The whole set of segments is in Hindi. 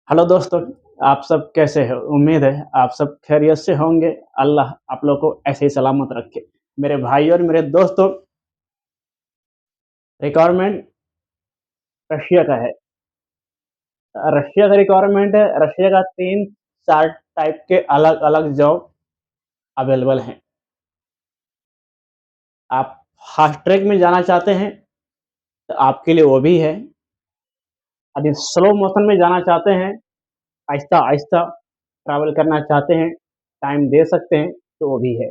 हेलो दोस्तों, आप सब कैसे हो? उम्मीद है आप सब खैरियत से होंगे। अल्लाह आप लोग को ऐसे ही सलामत रखे। मेरे भाई और मेरे दोस्तों, रिक्वायरमेंट रशिया का है। रशिया का रिक्वायरमेंट है। रशिया का 3-4 टाइप के अलग-अलग जॉब अवेलेबल हैं। आप फास्ट ट्रैक में जाना चाहते हैं, तो आपके लिए वो भी है। यदि स्लो मोशन में जाना चाहते हैं, आहिस्ता-आहिस्ता ट्रैवल करना चाहते हैं, टाइम दे सकते हैं, तो वो भी है।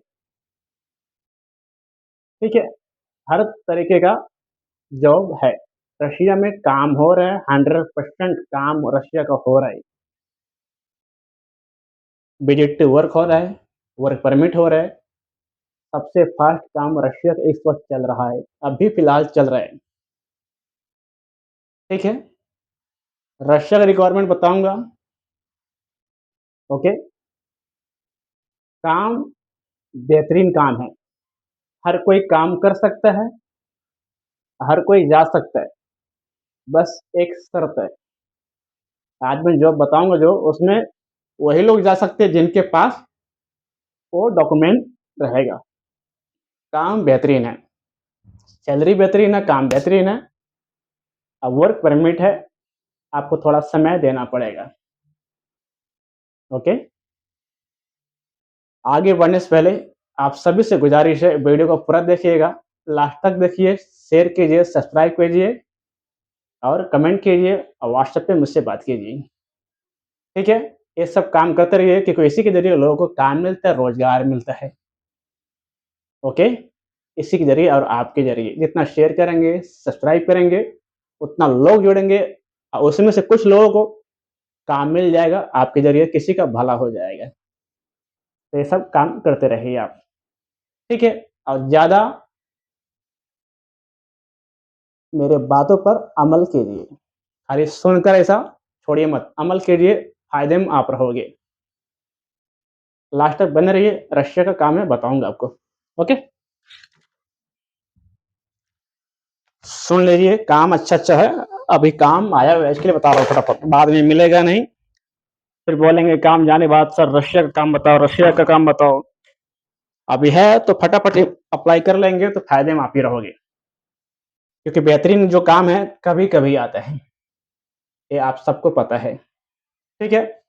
ठीक है? हर तरीके का जॉब है। रशिया में काम हो रहा है, 100% काम रशिया का हो रहा है। विजिट टू वर्क हो रहा है, वर्क परमिट हो रहा है। सबसे फास्ट काम रशिया का इस वक़्त चल रहा है, अभी फ़िलहाल चल रहा है। ठीक है? रशिया का रिक्वायरमेंट बताऊँगा। ओके? काम बेहतरीन काम है। हर कोई काम कर सकता है, हर कोई जा सकता है। बस एक शर्त है। आज मैं जॉब बताऊँगा जो उसमें वही लोग जा सकते हैं जिनके पास वो डॉक्यूमेंट रहेगा। काम बेहतरीन है, सैलरी बेहतरीन है, काम बेहतरीन है। अब वर्क परमिट है, आपको थोड़ा समय देना पड़ेगा। ओके? आगे बढ़ने से पहले आप सभी से गुज़ारिश है वीडियो को पूरा देखिएगा, लास्ट तक देखिए, शेयर कीजिए, सब्सक्राइब कीजिए और कमेंट कीजिए और व्हाट्सएप पे मुझसे बात कीजिए। ठीक है? ये सब काम करते रहिए क्योंकि इसी के ज़रिए लोगों को काम मिलता है, रोज़गार मिलता है। ओके? इसी के ज़रिए और आपके ज़रिए जितना शेयर करेंगे, सब्सक्राइब करेंगे, उतना लोग जुड़ेंगे और उसमें से कुछ लोगों को काम मिल जाएगा, आपके ज़रिए किसी का भला हो जाएगा। तो ये सब काम करते रहिए आप। ठीक है? और ज़्यादा मेरे बातों पर अमल कीजिए। खाली सुनकर ऐसा छोड़िए मत, अमल कीजिए, फ़ायदे में आप रहोगे। लास्ट तक बने रहिए, रशिया का काम है बताऊँगा आपको। ओके? सुन लीजिए, काम अच्छा-अच्छा है। अभी काम आया हुआ है इसके लिए बता रहा हूँ फटाफट, बाद में मिलेगा नहीं, फिर बोलेंगे काम जाने बाद सर रशिया का काम बताओ, रशिया का काम बताओ। अभी है तो फटाफट अप्लाई कर लेंगे तो फ़ायदे में आप ही रहोगे। क्योंकि बेहतरीन जो काम है, कभी-कभी आता है। ये आप सबको पता है। ठीक है?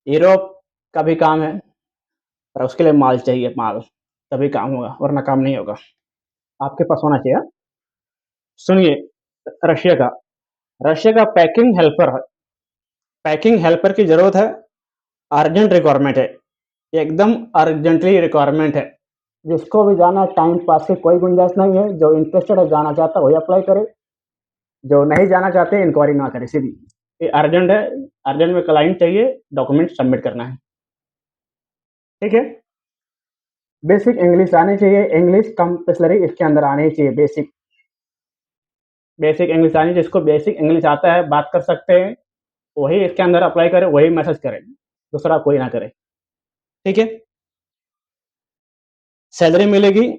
यूरोप का भी काम है, पर उसके लिए माल चाहिए, माल, तभी काम होगा, वरना काम नहीं होगा। आपके पास होना चाहिए। हाँ? सुनिए, रशिया का रशिया का पैकिंग हेल्पर की ज़रूरत है, अर्जेंट रिक्वायरमेंट है, एकदम अर्जेंटली रिक्वायरमेंट है। जिसको भी जाना टाइम पास की कोई गुंजाइश नहीं है, जो इंटरेस्टेड है जाना चाहता है वही अप्लाई करे, जो नहीं जाना चाहते इंक्वायरी ना करे सीधी। ये अर्जेंट है, अर्जेंट में क्लाइंट चाहिए, डॉक्यूमेंट सबमिट करना है। ठीक है? बेसिक इंग्लिश आनी चाहिए, इंग्लिश कंपल्सरी इसके अंदर आनी चाहिए, बेसिक इंग्लिश आनी चाहिए। जिसको बेसिक इंग्लिश आता है, बात कर सकते हैं, वही इसके अंदर अप्लाई करे, वही मैसेज करे, दूसरा कोई ना करे। ठीक है? सैलरी मिलेगी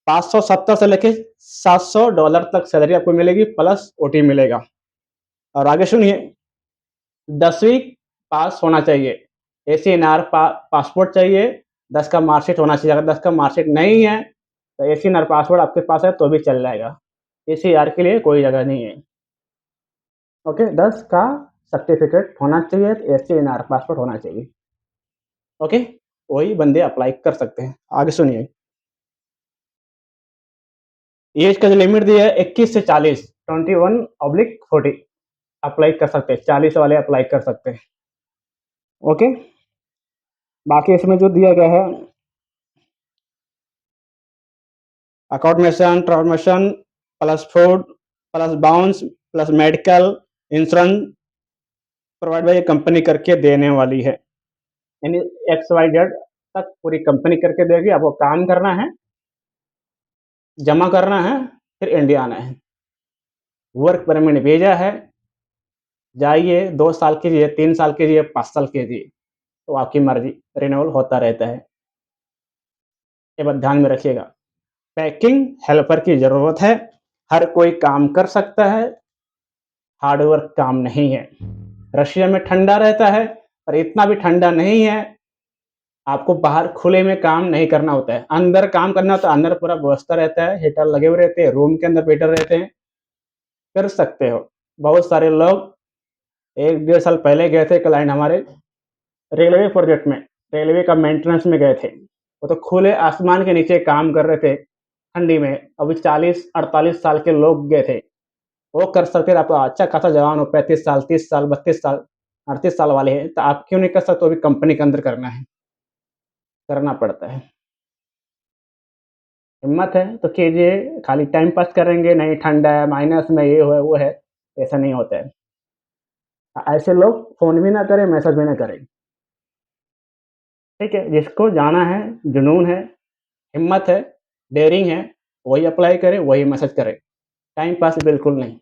570 से लेके $700 तक सैलरी आपको मिलेगी, प्लस ओटी मिलेगा। और आगे सुनिए, 10वीं पास होना चाहिए, एसीएनआर पासपोर्ट चाहिए, 10 का मार्कशीट होना चाहिए। अगर 10 का मार्कशीट नहीं है तो एसीएनआर पासपोर्ट आपके पास है तो भी चल जाएगा। एसीआर के लिए कोई जगह नहीं है। ओके? 10 का सर्टिफिकेट होना चाहिए, एसीएनआर पासपोर्ट होना चाहिए। ओके? वही बंदे अप्लाई कर सकते हैं। आगे सुनिए, एज का जो लिमिट दिया है 21 से 40, 21/40 अप्लाई कर सकते हैं, 40 वाले अप्लाई कर सकते हैं। ओके? बाकी इसमें जो दिया गया है, accommodation, transportation plus food plus bounce plus medical insurance provide by company करके देने वाली है। यानी XYZ तक पूरी कंपनी करके देगी। आपको काम करना है, जमा करना है, फिर इंडिया आना है। वर्क परमिट भेजा है, जाइए, 2 साल कीजिए, 3 साल कीजिए, 5 साल कीजिए, तो आपकी मर्ज़ी, रिन्यूअल होता रहता है। ये बात ध्यान में रखिएगा। पैकिंग हेल्पर की ज़रूरत है, हर कोई काम कर सकता है, हार्ड वर्क काम नहीं है। रशिया में ठंडा रहता है, पर इतना भी ठंडा नहीं है। आपको बाहर खुले में काम नहीं करना होता है, अंदर काम करना होता है। अंदर पूरा व्यवस्था रहता है, हीटर लगे हुए रहते हैं, रूम के अंदर हीटर रहते हैं, कर सकते हो। बहुत सारे लोग 1 डेढ़ साल पहले गए थे, क्लाइंट हमारे रेलवे प्रोजेक्ट में, रेलवे का मेंटेनेंस में गए थे। वो तो खुले आसमान के नीचे काम कर रहे थे ठंडी में। अभी 40-48 साल के लोग गए थे, वो कर सकते थे। आप अच्छा खासा जवान हो, 35 साल, 30 साल, 32 साल, 38 साल वाले हैं, तो आप क्यों नहीं कर सकते? वो भी कंपनी के अंदर करना है, करना पड़ता है। हिम्मत है तो कीजिए, खाली टाइम पास करेंगे नहीं, ठंडा है, माइनस में ये है वो है, ऐसा नहीं होता है। ऐसे लोग फ़ोन भी ना करें, मैसेज भी ना करें, ठीक है? जिसको जाना है, जुनून है, हिम्मत है, डेयरिंग है, वही अप्लाई करे, वही मैसेज करे। टाइम पास बिल्कुल नहीं।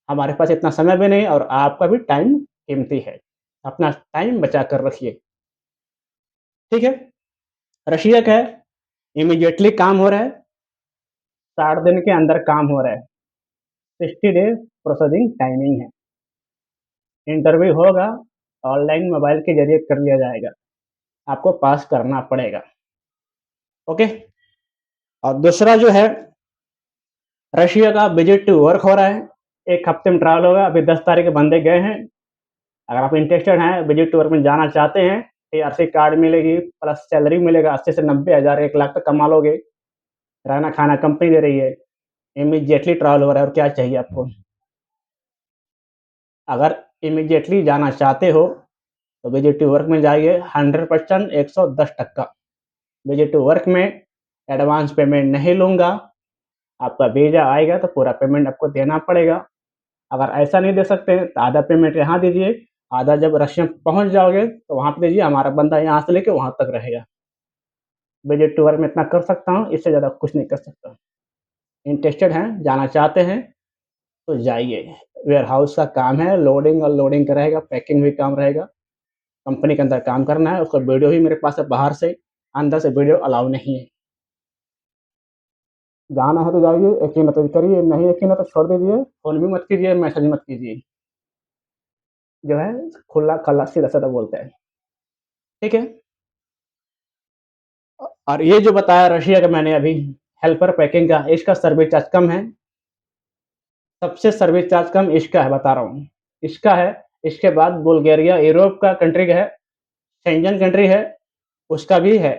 हमारे पास इतना समय भी नहीं और आपका भी टाइम कीमती है। अपना टाइम बचा कर रखिए, ठीक है? रशिया का है, इमीडिएटली काम हो रहा है, 60 दिन के अंदर काम हो रहा है, 60 डेज़ प्रोसेसिंग टाइमिंग है। इंटरव्यू होगा, ऑनलाइन मोबाइल के ज़रिए कर लिया जाएगा, आपको पास करना पड़ेगा, ओके? और दूसरा जो है, रशिया का विजिट टू वर्क हो रहा है, 1 हफ्ते में ट्रैवल होगा। अभी 10 तारीख के बंदे गए हैं। अगर आप इंटरेस्टेड हैं, विजिट टू वर्क में जाना चाहते हैं, टीआरसी कार्ड मिलेगी, प्लस सैलरी मिलेगा, 80 से 90 हज़ार, 1 लाख तक कमा लोगे। रहना खाना कंपनी दे रही है, इमीडिएटली ट्रैवल हो रहा है, और क्या चाहिए आपको? अगर इमीडिएटली जाना चाहते हो तो विजिट टू वर्क में जाइए, 100% 110% विजिट टू वर्क में एडवांस पेमेंट नहीं लूँगा। आपका वीज़ा आएगा तो पूरा पेमेंट आपको देना पड़ेगा। अगर ऐसा नहीं दे सकते तो आधा पेमेंट यहाँ दीजिए, आधा जब रशिया पहुँच जाओगे तो वहाँ पे दीजिए, हमारा बंदा यहाँ से लेके वहाँ तक रहेगा। विजिट टू वर्क में इतना कर सकता हूँ, इससे ज़्यादा कुछ नहीं कर सकता। इंटरेस्टेड हैं, जाना चाहते हैं तो जाइए। वेयरहाउस का काम है, लोडिंग अनलोडिंग का रहेगा, पैकिंग भी काम रहेगा। कंपनी के अंदर काम करना है, उसका वीडियो भी मेरे पास है बाहर से, अंदर से वीडियो अलाउ नहीं है। जाना है तो जाइए, यकीन है तो करिए, नहीं यकीन है तो छोड़ दीजिए, फ़ोन भी मत कीजिए, मैसेज मत कीजिए। जो है खुला खल्ला सीधा-साधा बोलते हैं, ठीक है? और ये जो बताया रशिया का मैंने अभी, हेल्पर पैकिंग का, इसका सर्विस चार्ज कम है। सबसे सर्विस चार्ज कम इसका है, बता रहा हूँ। इसका है, इसके बाद बुल्गारिया यूरोप का कंट्री है, शेंजन कंट्री है, उसका भी है।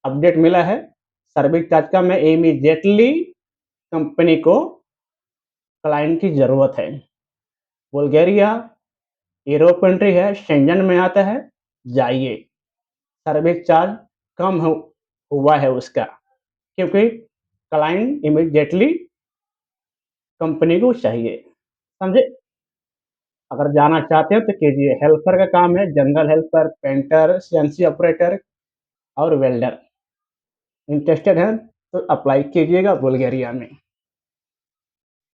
अपडेट मिला है, सर्विस चार्ज कम है, इमीडिएटली कंपनी को क्लाइंट की ज़रूरत है। बुल्गारिया यूरोप कंट्री है, शेंजन में आता है, जाइए। सर्विस चार्ज कम हुआ है उसका, क्योंकि क्लाइंट इमीडिएटली कंपनी को चाहिए, समझे? अगर जाना चाहते हो तो कीजिए। हेल्पर का काम है, general helper, painter, CNC operator और वेल्डर। इंटरेस्टेड हैं तो अप्लाई कीजिएगा बुल्गारिया में,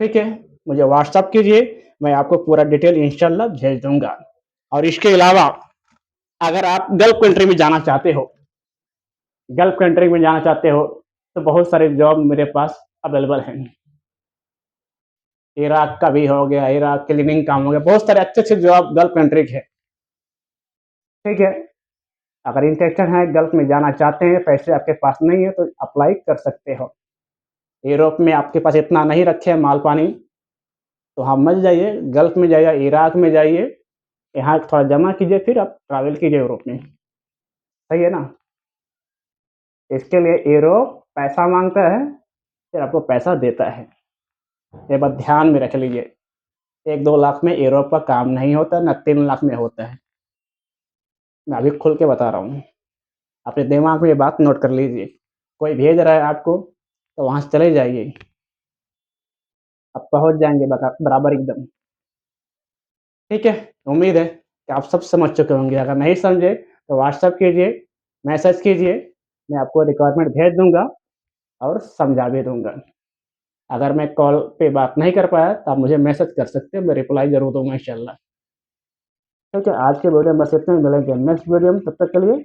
ठीक है? मुझे व्हाट्सएप कीजिए, मैं आपको पूरा डिटेल इंशाल्लाह भेज दूँगा। और इसके अलावा अगर आप गल्फ कंट्री में जाना चाहते हो, गल्फ कंट्री में जाना चाहते हो, तो बहुत सारे जॉब मेरे पास अवेलेबल हैं। इराक का भी हो गया, इराक क्लीनिंग काम हो गया, बहुत सारे अच्छे-अच्छे जॉब गल्फ कंट्री के हैं, ठीक है? अगर इंटरेस्टेड हैं, गल्फ में जाना चाहते हैं, पैसे आपके पास नहीं है तो अप्लाई कर सकते हो। यूरोप में आपके पास इतना नहीं रखे हैं माल पानी, तो हाँ मत जाइए, गल्फ में जाइए, इराक में जाइए, यहाँ थोड़ा जमा कीजिए, फिर आप ट्रैवल कीजिए यूरोप में, सही है ना? इसके लिए यूरोप पैसा माँगता है, फिर आपको पैसा देता है। ये बात ध्यान में रख लीजिए। 1-2 लाख में यूरोप का काम नहीं होता, ना 3 लाख में होता है। मैं अभी खुल के बता रहा हूँ। अपने दिमाग में ये बात नोट कर लीजिए। कोई भेज रहा है आपको, तो वहाँ से चले जाइए। आप पहुँच जाएँगे बराबर एकदम। ठीक है? उम्मीद है कि आप सब समझ चुके होंगे। अगर नहीं समझे तो व्हाट्सएप कीजिए, मैसेज कीजिए, मैं आपको रिक्वायरमेंट भेज दूँगा और समझा भी दूँगा। अगर मैं कॉल पे बात नहीं कर पाया तो आप मुझे मैसेज कर सकते हैं, मैं रिप्लाई ज़रूर दूँगा इंशाल्लाह। ठीक है? आज के वीडियो में बस इतना ही, मिलेंगे नेक्स्ट वीडियो में, तब तक के लिए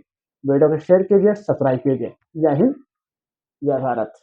वीडियो को शेयर कीजिए, सब्सक्राइब कीजिए। जय हिंद, जय भारत।